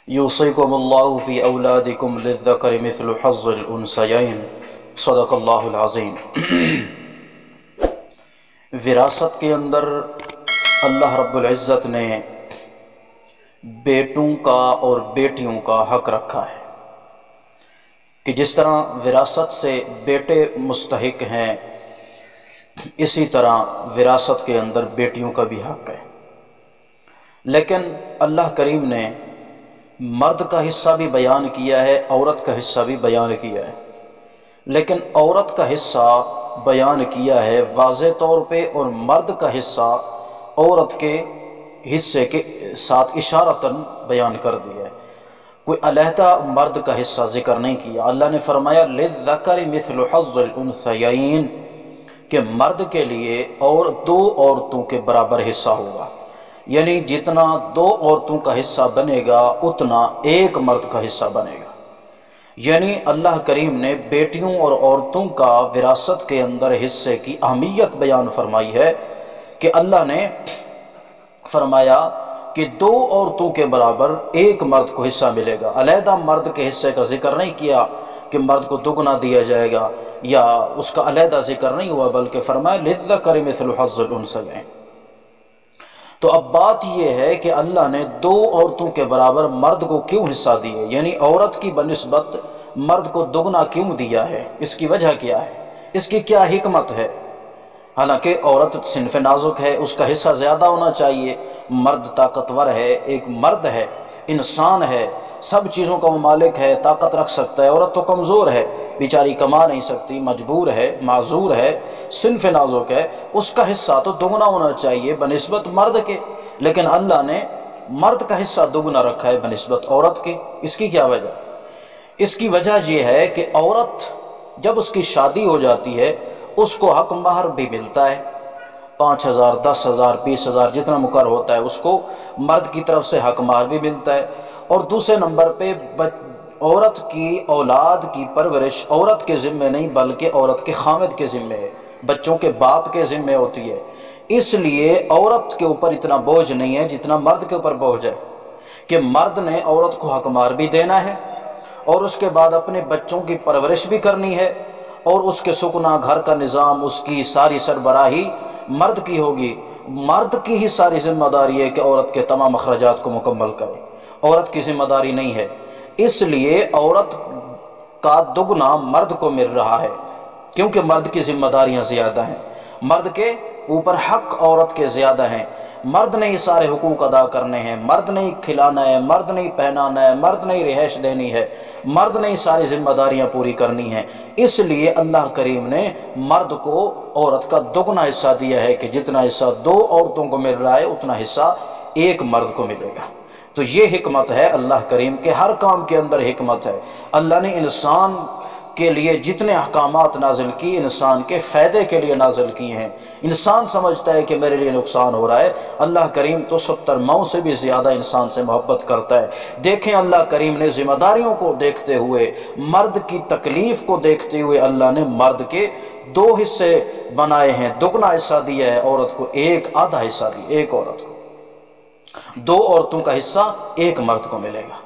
युसिकुमुल्लाहु फी औलादिकुम लिज़्ज़करि मिस्लु हज़्ज़िल उन्सयैन सदक़ल्लाहुल अज़ीम। विरासत के अंदर अल्लाह रब्बुल इज़्ज़त ने बेटों का और बेटियों का हक रखा है कि जिस तरह विरासत से बेटे मुस्तहिक हैं, इसी तरह विरासत के अंदर बेटियों का भी हक है। लेकिन अल्लाह करीम ने मर्द का हिस्सा भी बयान किया है, औरत का हिस्सा भी बयान किया है, लेकिन औरत का हिस्सा बयान किया है वाज़े तौर पे और मर्द का हिस्सा औरत के हिस्से के साथ इशारतन बयान कर दिया है। कोई अलहदा मर्द का हिस्सा जिक्र नहीं किया। अल्लाह ने फरमाया लिज़्ज़करि मिस्लु हज़्ज़िल उन्सयैन कि मर्द के लिए और दो औरतों के बराबर हिस्सा होगा, यानी जितना दो औरतों का हिस्सा बनेगा उतना एक मर्द का हिस्सा बनेगा। यानी अल्लाह करीम ने बेटियों और औरतों का विरासत के अंदर हिस्से की अहमियत बयान फरमाई है कि अल्लाह ने फरमाया कि दो औरतों के बराबर एक मर्द को हिस्सा मिलेगा। अलहदा मर्द के हिस्से का जिक्र नहीं किया कि मर्द को दुगना दिया जाएगा या उसका अलहदा जिक्र नहीं हुआ, बल्कि फरमाया लिज़्ज़करि मिस्लु हज़्ज़िल उन्सयैन। तो अब बात यह है कि अल्लाह ने दो औरतों के बराबर मर्द को क्यों हिस्सा दिए, यानी औरत की बनिस्बत मर्द को दुगना क्यों दिया है, इसकी वजह क्या है, इसकी क्या हिकमत है। हालांकि औरत सिन्फ़ नाजुक है, उसका हिस्सा ज़्यादा होना चाहिए। मर्द ताकतवर है, एक मर्द है, इंसान है, सब चीज़ों का वो मालिक है, ताकत रख सकता है। औरत तो कमज़ोर है, बेचारी कमा नहीं सकती, मजबूर है, माजूर है, सिन्फ़ नाजुक है, उसका हिस्सा तो दुगना होना चाहिए बनिस्बत मर्द के। लेकिन अल्लाह ने मर्द का हिस्सा दुगना रखा है बनिस्बत औरत के। इसकी क्या वजह? इसकी वजह यह है कि औरत जब उसकी शादी हो जाती है उसको हक महर भी मिलता है, 5,000, 10,000, 20,000 जितना मुकर होता है उसको मर्द की तरफ से हक महर भी मिलता है। और दूसरे नंबर पे औरत की औलाद की परवरिश औरत के ज़िम्मे नहीं बल्कि औरत के खामिद के ज़िम्मे है, बच्चों के बाप के ज़िम्मे होती है। इसलिए औरत के ऊपर इतना बोझ नहीं है जितना मर्द के ऊपर बोझ है कि मर्द ने औरत को हक महर भी देना है और उसके बाद अपने बच्चों की परवरिश भी करनी है और उसके सुकना घर का निज़ाम, उसकी सारी सरबराही मर्द की होगी। मर्द की ही सारी जिम्मेदारी है कि औरत के तमाम अखराजात को मुकम्मल करे, औरत की जिम्मेदारी नहीं है। इसलिए औरत का दुगना मर्द को मिल रहा है क्योंकि मर्द की जिम्मेदारियां ज़्यादा हैं, मर्द के ऊपर हक औरत के ज़्यादा हैं। मर्द ने ही सारे हुकूक अदा करने हैं, मर्द ने ही खिलाना है, मर्द ने ही पहनाना है, मर्द ने ही रिहाइश देनी है, मर्द ने ही सारी जिम्मेदारियां पूरी करनी हैं। इसलिए अल्लाह करीम ने मर्द को औरत का दुगना हिस्सा दिया है कि जितना हिस्सा दो औरतों को मिल रहा है उतना हिस्सा एक मर्द को मिलेगा। तो ये हिकमत है अल्लाह करीम के, हर काम के अंदर हिकमत है। अल्लाह ने इंसान के लिए जितने अहकामात नाजिल की इंसान के फ़ायदे के लिए नाजिल किए हैं। इंसान समझता है कि मेरे लिए नुकसान हो रहा है, अल्लाह करीम तो 70 माओं से भी ज़्यादा इंसान से मोहब्बत करता है। देखें अल्लाह करीम ने ज़िम्मेदारियों को देखते हुए, मर्द की तकलीफ़ को देखते हुए अल्लाह ने मर्द के दो हिस्से बनाए हैं, दुगना हिस्सा दिया है, औरत को एक आधा हिस्सा दिया। एक औरत को दो औरतों का हिस्सा एक मर्द को मिलेगा।